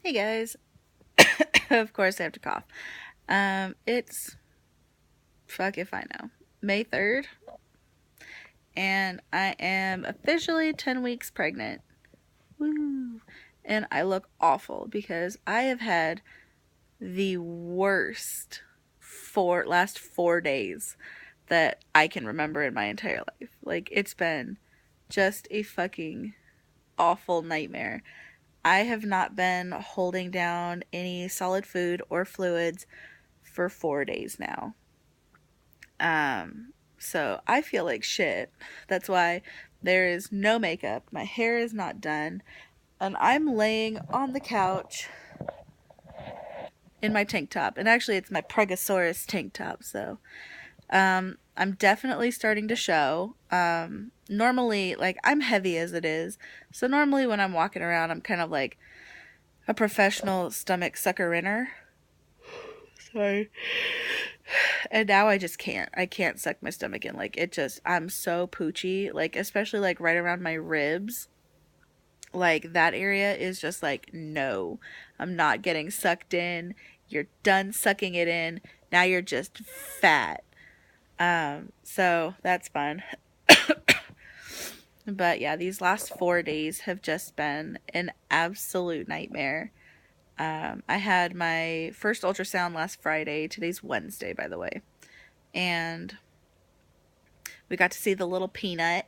Hey guys. Of course I have to cough. It's fuck if I know. May 3rd, and I am officially 10 weeks pregnant. Woo. And I look awful because I have had the worst last 4 days that I can remember in my entire life. Like, it's been just a fucking awful nightmare. I have not been holding down any solid food or fluids for 4 days now. So I feel like shit. That's why there is no makeup. My hair is not done. And I'm laying on the couch in my tank top. And actually, it's my Pregasaurus tank top. So I'm definitely starting to show. Normally, like, I'm heavy as it is. So normally, when I'm walking around, I'm kind of like a professional stomach sucker inner. Sorry. And now I just can't. I can't suck my stomach in. Like, it just, I'm so poochy. Like, especially like right around my ribs. Like, that area is just like, no, I'm not getting sucked in. You're done sucking it in. Now you're just fat. So that's fun. But yeah, these last 4 days have just been an absolute nightmare. I had my first ultrasound last Friday. Today's Wednesday, by the way. And we got to see the little peanut,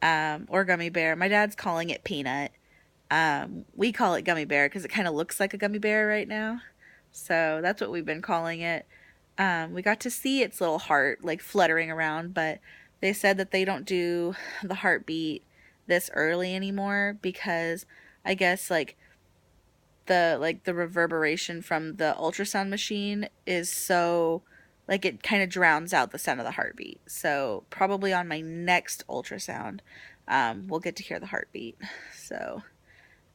or gummy bear. My dad's calling it peanut. We call it gummy bear because it kind of looks like a gummy bear right now. So that's what we've been calling it. We got to see its little heart like fluttering around, but they said that they don't do the heartbeat this early anymore because I guess the reverberation from the ultrasound machine is so, like, it kind of drowns out the sound of the heartbeat. So probably on my next ultrasound, we'll get to hear the heartbeat. So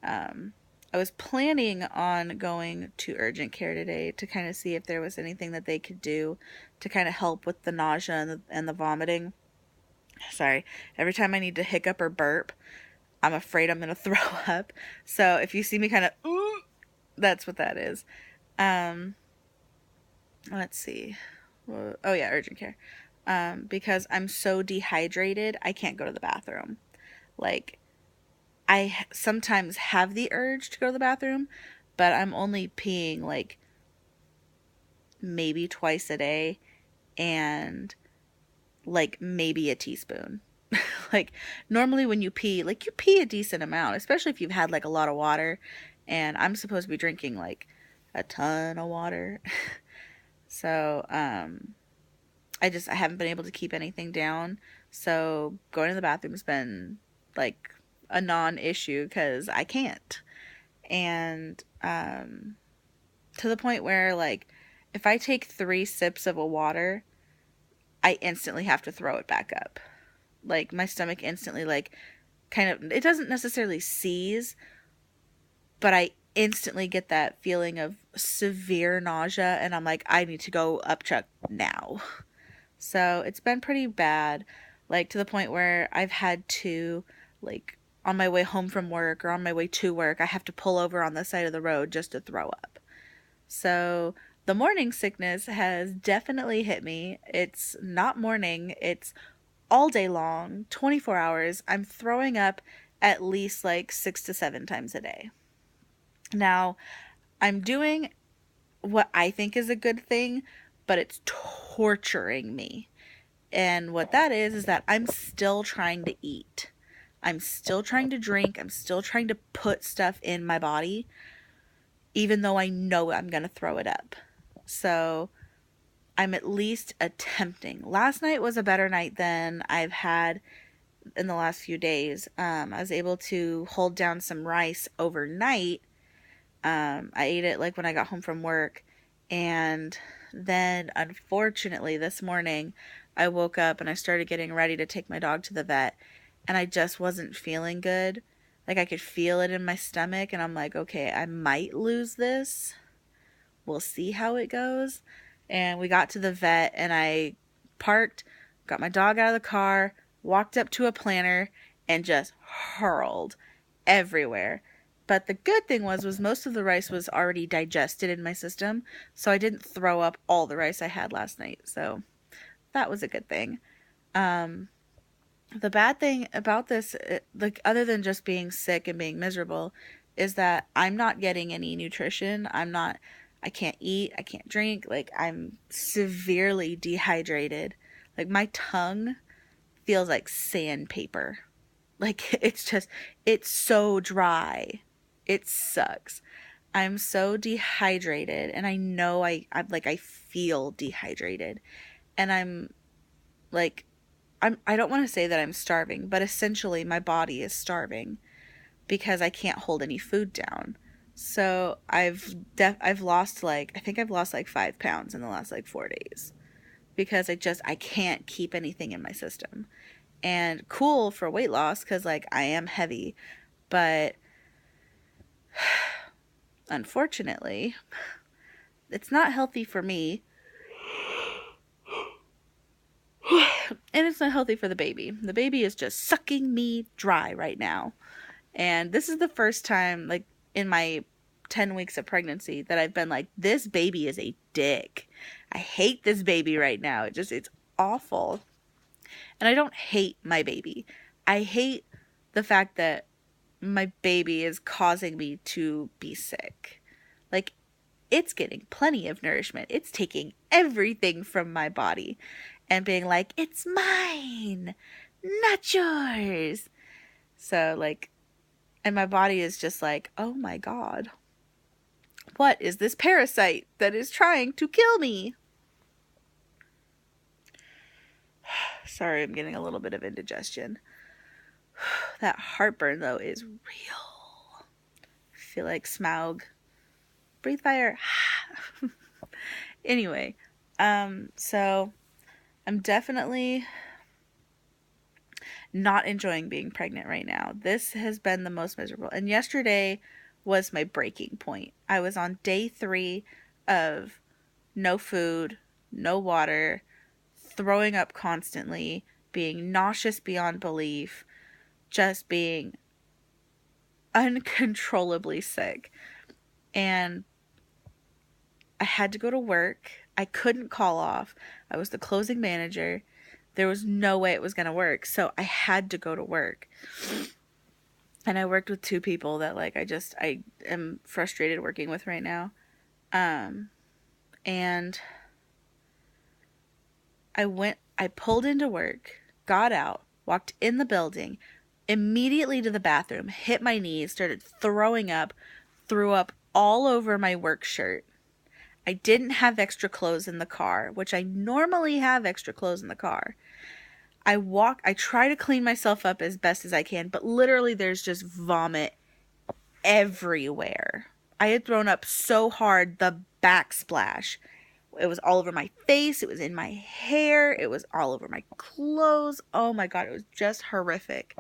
um, I was planning on going to urgent care today to kind of see if there was anything that they could do to kind of help with the nausea and the vomiting. Sorry, every time I need to hiccup or burp, I'm afraid I'm gonna throw up. So if you see me kind of, that's what that is. Um, let's see. Oh yeah, urgent care. Because I'm so dehydrated, I can't go to the bathroom. Like, I sometimes have the urge to go to the bathroom, but I'm only peeing like maybe twice a day and like maybe a teaspoon. Like, normally when you pee, like, you pee a decent amount, especially if you've had like a lot of water, and I'm supposed to be drinking like a ton of water. So, I haven't been able to keep anything down. So going to the bathroom's been like a non-issue because I can't. And to the point where, like, if I take 3 sips of a water, I instantly have to throw it back up. Like, my stomach instantly, like, kind of, it doesn't necessarily seize, but I instantly get that feeling of severe nausea, and I'm like, I need to go upchuck now. So it's been pretty bad, like, to the point where I've had to, like, on my way home from work or on my way to work, I have to pull over on the side of the road just to throw up. So the morning sickness has definitely hit me. It's not morning, it's all day long, 24 hours. I'm throwing up at least like 6 to 7 times a day. Now, I'm doing what I think is a good thing, but it's torturing me. And what that is that I'm still trying to eat. I'm still trying to drink. I'm still trying to put stuff in my body, even though I know I'm going to throw it up. So I'm at least attempting. Last night was a better night than I've had in the last few days. I was able to hold down some rice overnight. I ate it like when I got home from work. And then, unfortunately, this morning, I woke up and I started getting ready to take my dog to the vet. And I just wasn't feeling good. Like, I could feel it in my stomach. And I'm like, okay, I might lose this. We'll see how it goes. And we got to the vet and I parked, got my dog out of the car, walked up to a planter, and just hurled everywhere. But the good thing was most of the rice was already digested in my system, so I didn't throw up all the rice I had last night. So that was a good thing. Um, the bad thing about this, like other than just being sick and being miserable, is that I'm not getting any nutrition. I can't eat, I can't drink. Like I'm severely dehydrated. Like my tongue feels like sandpaper. Like it's so dry. It sucks. I'm so dehydrated and I know I feel dehydrated and like I don't want to say that I'm starving, but essentially my body is starving because I can't hold any food down. So I've lost like I think I've lost like 5 pounds in the last like 4 days because I can't keep anything in my system. And cool for weight loss because like I am heavy, but unfortunately it's not healthy for me and it's not healthy for the baby. The baby is just sucking me dry right now. And this is the first time, like, in my 10 weeks of pregnancy that I've been like, this baby is a dick. I hate this baby right now. It's awful. And I don't hate my baby. I hate the fact that my baby is causing me to be sick. Like, it's getting plenty of nourishment. It's taking everything from my body and being like, it's mine, not yours. So, like, and my body is just like, oh my God, what is this parasite that is trying to kill me? Sorry, I'm getting a little bit of indigestion. That heartburn, though, is real. I feel like Smaug. Breathe fire. Anyway, so I'm definitely not enjoying being pregnant right now. This has been the most miserable. And yesterday was my breaking point. I was on day 3 of no food, no water, throwing up constantly, being nauseous beyond belief, just being uncontrollably sick. And I had to go to work. I couldn't call off. I was the closing manager. There was no way it was going to work. So I had to go to work. And I worked with 2 people that like I am frustrated working with right now. And I pulled into work, got out, walked in the building, immediately to the bathroom, hit my knees, started throwing up, threw up all over my work shirt. I didn't have extra clothes in the car, which I normally have extra clothes in the car. I try to clean myself up as best as I can, but literally there's just vomit everywhere. I had thrown up so hard, the backsplash. It was all over my face, it was in my hair, it was all over my clothes. Oh my God, it was just horrific.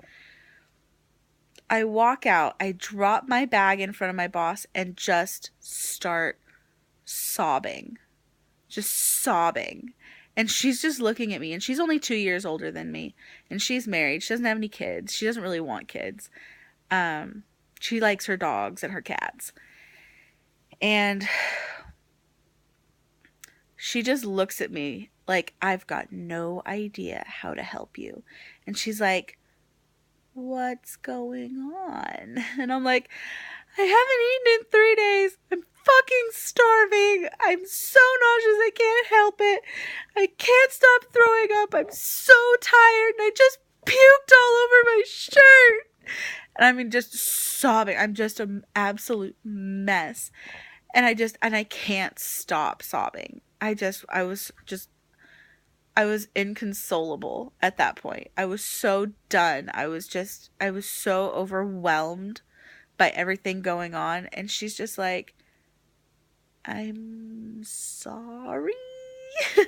I walk out, I drop my bag in front of my boss and just start sobbing. Just sobbing. And she's just looking at me, and she's only 2 years older than me, and she's married. She doesn't have any kids. She doesn't really want kids. She likes her dogs and her cats. And she just looks at me like, I've got no idea how to help you. And she's like, what's going on? And I'm like, I haven't eaten in 3 days. I'm fucking starving. I'm so nauseous. I can't help it. I can't stop throwing up. I'm so tired. And I just puked all over my shirt. And I mean, just sobbing. I'm just an absolute mess. And I can't stop sobbing. I was inconsolable at that point. I was so done. I was so overwhelmed by everything going on. And she's just like, I'm sorry.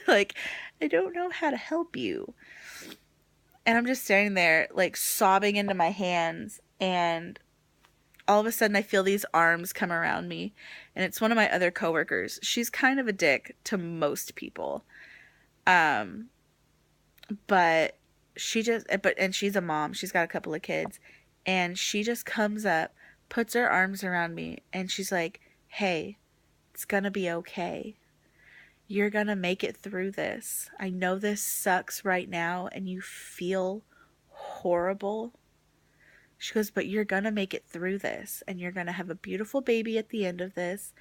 Like, I don't know how to help you. And I'm just standing there, like, sobbing into my hands. And all of a sudden, I feel these arms come around me. And it's one of my other coworkers. She's kind of a dick to most people. But and she's a mom. She's got a couple of kids. And she just comes up, puts her arms around me, and she's like, hey, it's gonna be okay. You're gonna make it through this. I know this sucks right now and you feel horrible. She goes, but you're gonna make it through this and you're gonna have a beautiful baby at the end of this,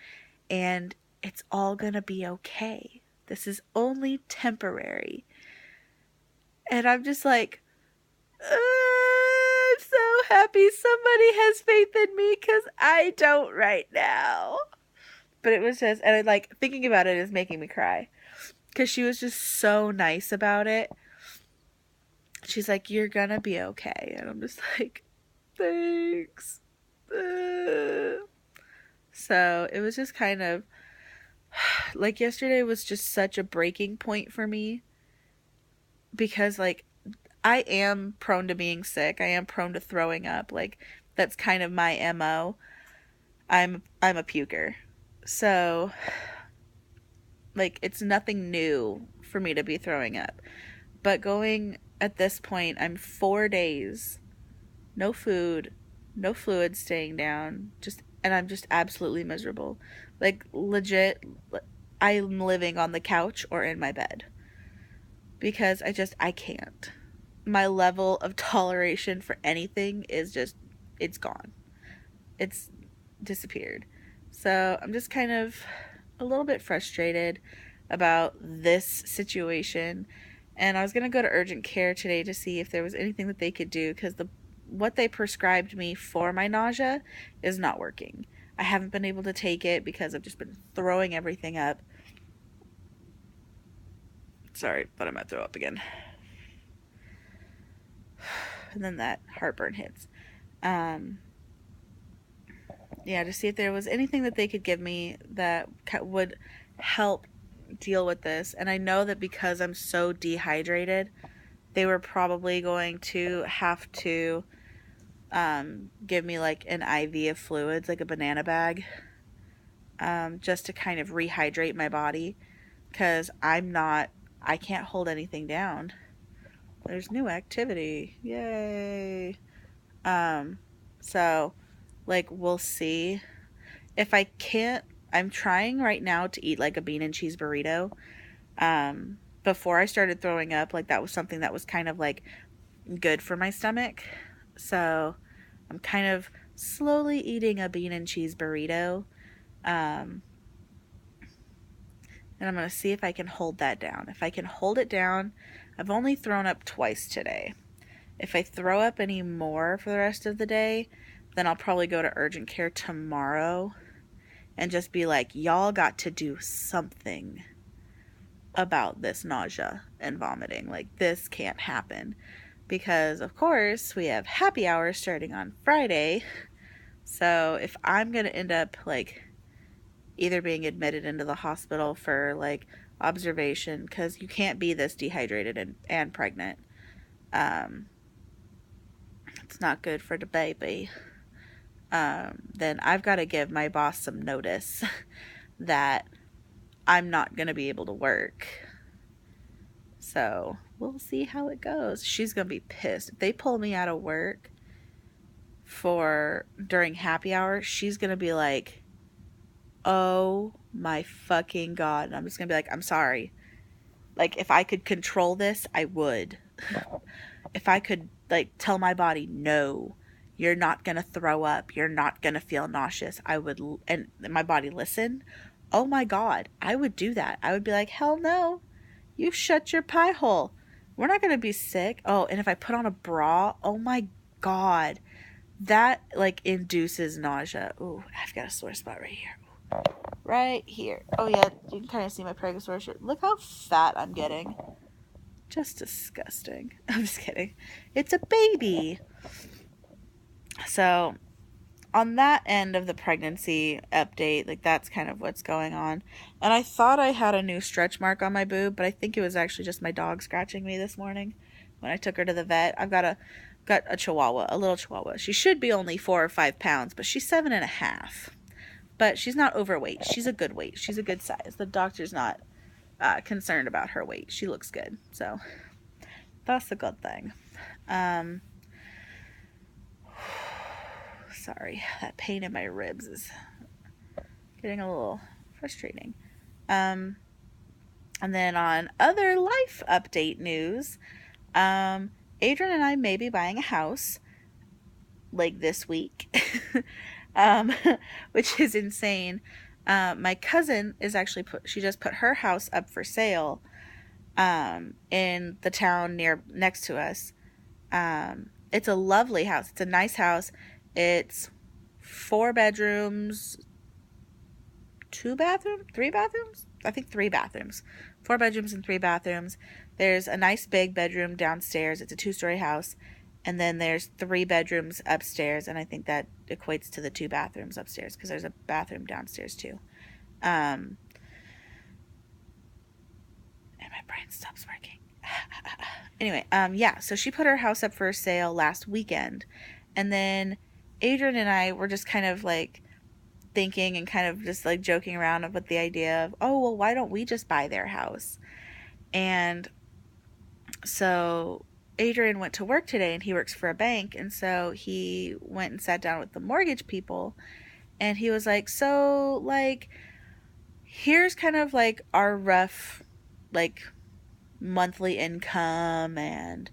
and it's all gonna be okay. This is only temporary. And I'm just like, I'm so happy somebody has faith in me because I don't right now. But it was just, and I like thinking about it is making me cry because she was just so nice about it. She's like, you're gonna be okay. And I'm just like, thanks. So it was just kind of like yesterday was just such a breaking point for me because like I am prone to being sick. I am prone to throwing up. Like that's kind of my MO. I'm a puker. So like it's nothing new for me to be throwing up. But going at this point, I'm 4 days, no food, no fluid staying down, just and I'm just absolutely miserable. Like legit I'm living on the couch or in my bed because I can't. My level of toleration for anything is just it's gone. It's disappeared. So, I'm just kind of a little bit frustrated about this situation, and I was going to go to urgent care today to see if there was anything that they could do because the what they prescribed me for my nausea is not working. I haven't been able to take it because I've just been throwing everything up. Sorry, thought I might throw up again. And then that heartburn hits. Yeah, to see if there was anything that they could give me that would help deal with this. And I know that because I'm so dehydrated, they were probably going to have to give me like an IV of fluids, like a banana bag, just to kind of rehydrate my body because I can't hold anything down. There's new activity. Yay. So like we'll see. If I can't, I'm trying right now to eat like a bean and cheese burrito. Before I started throwing up, like that was something that was kind of like good for my stomach. So I'm kind of slowly eating a bean and cheese burrito. Um, and I'm going to see if I can hold that down. If I can hold it down, I've only thrown up twice today. If I throw up any more for the rest of the day, then I'll probably go to urgent care tomorrow and just be like, y'all got to do something about this nausea and vomiting. Like, this can't happen. Because, of course, we have happy hour starting on Friday. So, if I'm going to end up, like, either being admitted into the hospital for, like, observation, because you can't be this dehydrated and pregnant. It's not good for the baby. Then I've got to give my boss some notice that I'm not going to be able to work. So we'll see how it goes. She's going to be pissed. If they pull me out of work for during happy hour, she's going to be like, oh my fucking God. And I'm just going to be like, I'm sorry. Like, if I could control this, I would. If I could, like, tell my body, no, you're not going to throw up. You're not going to feel nauseous. I would, and my body listen. Oh my God, I would do that. I would be like, hell no. You shut your pie hole. We're not going to be sick. Oh, and if I put on a bra, oh my God. That, like, induces nausea. Ooh, I've got a sore spot right here. Right here. Oh, yeah, you can kind of see my Pegasaurus shirt. Look how fat I'm getting. Just disgusting. I'm just kidding. It's a baby. So, on that end of the pregnancy update, like that's kind of what's going on. And I thought I had a new stretch mark on my boob, but I think it was actually just my dog scratching me this morning when I took her to the vet. I've got a chihuahua, a little chihuahua. She should be only 4 or 5 pounds, but she's 7.5. But she's not overweight. She's a good weight. She's a good size. The doctor's not concerned about her weight. She looks good. So that's the good thing. Sorry, that pain in my ribs is getting a little frustrating. Um, and then on other life update news, Adrian and I may be buying a house like this week, um, which is insane. My cousin is actually she just put her house up for sale in the town next to us. It's a lovely house. It's a nice house. It's 4 bedrooms, 2 bathrooms, 3 bathrooms. I think 3 bathrooms. 4 bedrooms and 3 bathrooms. There's a nice big bedroom downstairs. It's a 2-story house. And then there's 3 bedrooms upstairs, and I think that equates to the 2 bathrooms upstairs because there's a bathroom downstairs too. And my brain stops working. Anyway, yeah, so she put her house up for sale last weekend, and then Adrian and I were just kind of like thinking and kind of just like joking around with the idea of, oh, well, why don't we just buy their house? And so Adrian went to work today, and he works for a bank, and so he went and sat down with the mortgage people, and he was like, so like here's kind of like our rough like monthly income, and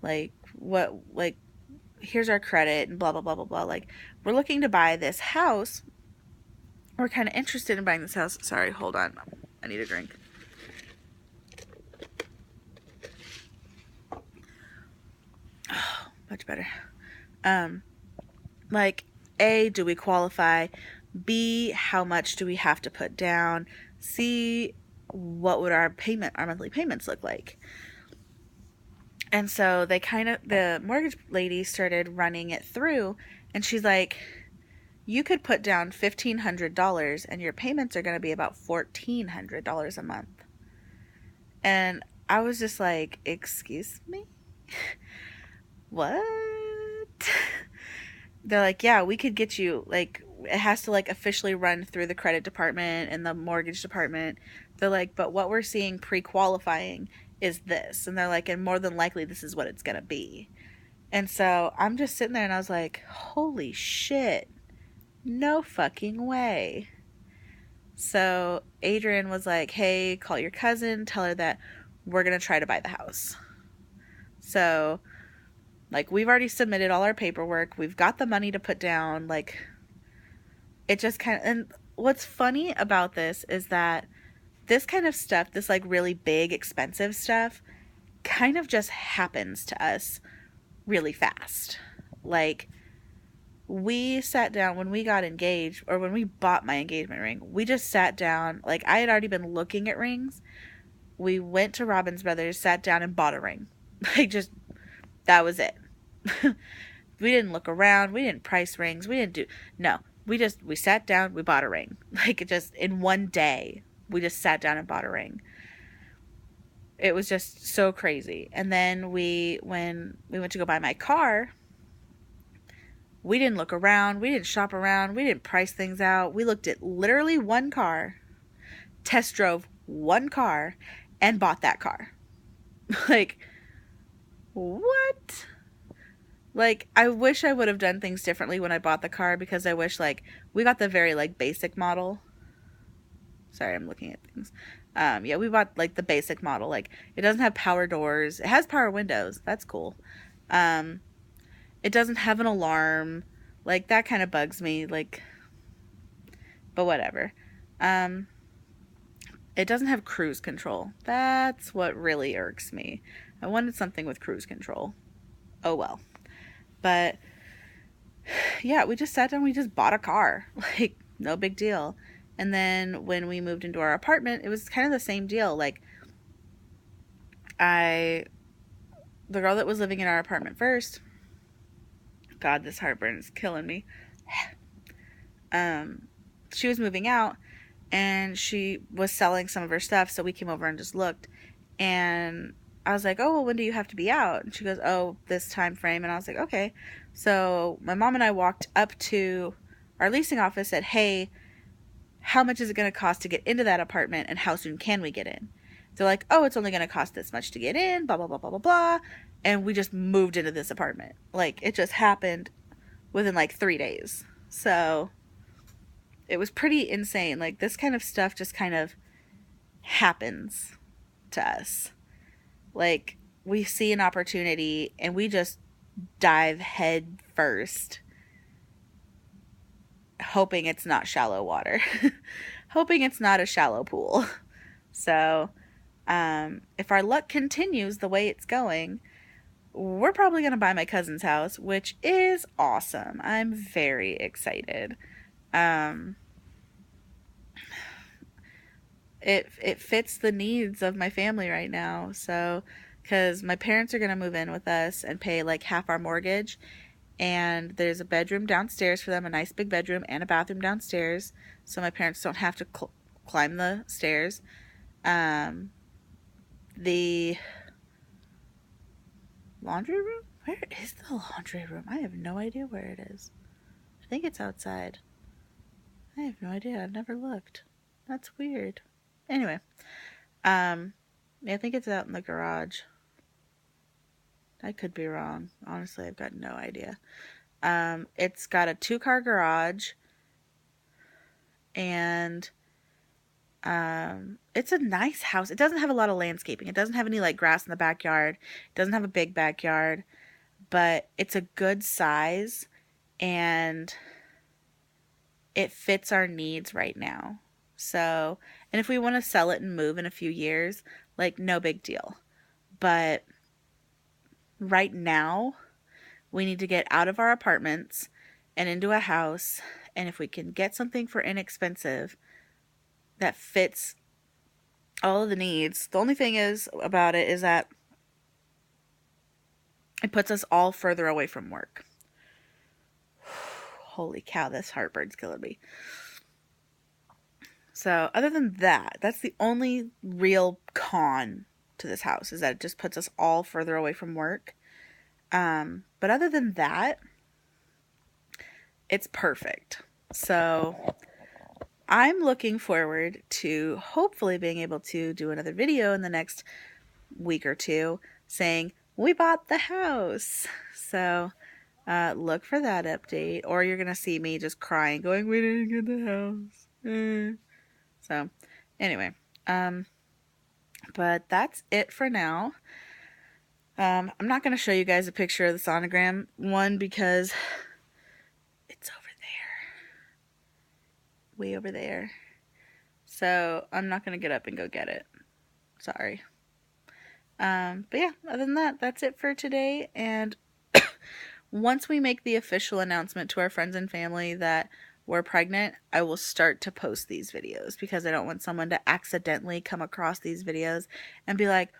like what, like here's our credit and blah blah blah blah blah, like we're looking to buy this house, we're kind of interested in buying this house. Sorry, hold on, I need a drink. Oh, much better. Like, A, do we qualify? B, how much do we have to put down? C, what would our monthly payments look like? And so the mortgage lady started running it through, and she's like, you could put down $1,500 and your payments are going to be about $1,400 a month. And I was just like, excuse me? What? They're like, yeah, we could get you, like, it has to like officially run through the credit department and the mortgage department. They're like, but what we're seeing pre-qualifying is this. And they're like, and more than likely this is what it's gonna be. And so I'm just sitting there and I was like, holy shit, no fucking way. So Adrian was like, hey, call your cousin, tell her that we're gonna try to buy the house. So like, we've already submitted all our paperwork, we've got the money to put down, like, it just kind of, and what's funny about this is that this kind of stuff, this like really big expensive stuff, kind of just happens to us really fast. Like, we sat down when we got engaged, or when we bought my engagement ring, we just sat down, like, I had already been looking at rings. We went to Robbins Brothers, sat down and bought a ring. Like, just, that was it. We didn't look around, we didn't price rings, we sat down, we bought a ring. Like, just in one day, we just sat down and bought a ring. It was just so crazy. And then when we went to go buy my car, we didn't look around, we didn't shop around, we didn't price things out. We looked at literally one car, test drove one car, and bought that car. Like, what? Like, I wish I would have done things differently when I bought the car, because I wish, like, we got the very, like, basic model. Sorry, I'm looking at things. Yeah, we bought, like, the basic model. Like, it doesn't have power doors. It has power windows. That's cool. It doesn't have an alarm. Like, that kind of bugs me. Like, but whatever. It doesn't have cruise control. That's what really irks me. I wanted something with cruise control. Oh, well. But yeah, we just sat down, we just bought a car. Like, no big deal. And then when we moved into our apartment, it was kind of the same deal. Like, the girl that was living in our apartment first, God, this heartburn is killing me. She was moving out, and she was selling some of her stuff, so we came over and just looked. And I was like, oh, well, when do you have to be out? And she goes, oh, this time frame. And I was like, okay. So my mom and I walked up to our leasing office, said, hey, how much is it going to cost to get into that apartment, and how soon can we get in? They're like, oh, it's only going to cost this much to get in, blah, blah, blah, blah, blah, blah. And we just moved into this apartment. Like, it just happened within like 3 days. So it was pretty insane. Like this kind of stuff just kind of happens to us. Like we see an opportunity and we just dive head first, hoping it's not shallow water, hoping it's not a shallow pool. So, if our luck continues the way it's going, we're probably going to buy my cousin's house, which is awesome. I'm very excited. Um, it fits the needs of my family right now. So, because my parents are going to move in with us and pay like half our mortgage, and there's a bedroom downstairs for them, a nice big bedroom and a bathroom downstairs, so my parents don't have to climb the stairs. Um, the laundry room? Where is the laundry room? I have no idea where it is. I think it's outside. I have no idea. I've never looked. That's weird. Anyway, I think it's out in the garage. I could be wrong. Honestly, I've got no idea. It's got a 2-car garage, and it's a nice house. It doesn't have a lot of landscaping. It doesn't have any like grass in the backyard. It doesn't have a big backyard, but it's a good size and it fits our needs right now. So, and if we want to sell it and move in a few years, like no big deal. But right now, we need to get out of our apartments and into a house. And if we can get something for inexpensive that fits all of the needs, the only thing is about it is that it puts us all further away from work. Holy cow, this heartburn's killing me. So, other than that, that's the only real con to this house, is that it just puts us all further away from work. But other than that, it's perfect. So, I'm looking forward to hopefully being able to do another video in the next week or two saying, we bought the house. So, look for that update, or you're going to see me just crying, going, we didn't get the house. So, anyway, but that's it for now. I'm not going to show you guys a picture of the sonogram one because it's over there. Way over there. So, I'm not going to get up and go get it. Sorry. But yeah, other than that, that's it for today. And once we make the official announcement to our friends and family that we're pregnant, I will start to post these videos because I don't want someone to accidentally come across these videos and be like,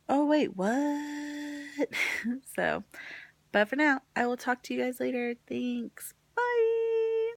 oh wait, what? So, but for now, I will talk to you guys later. Thanks.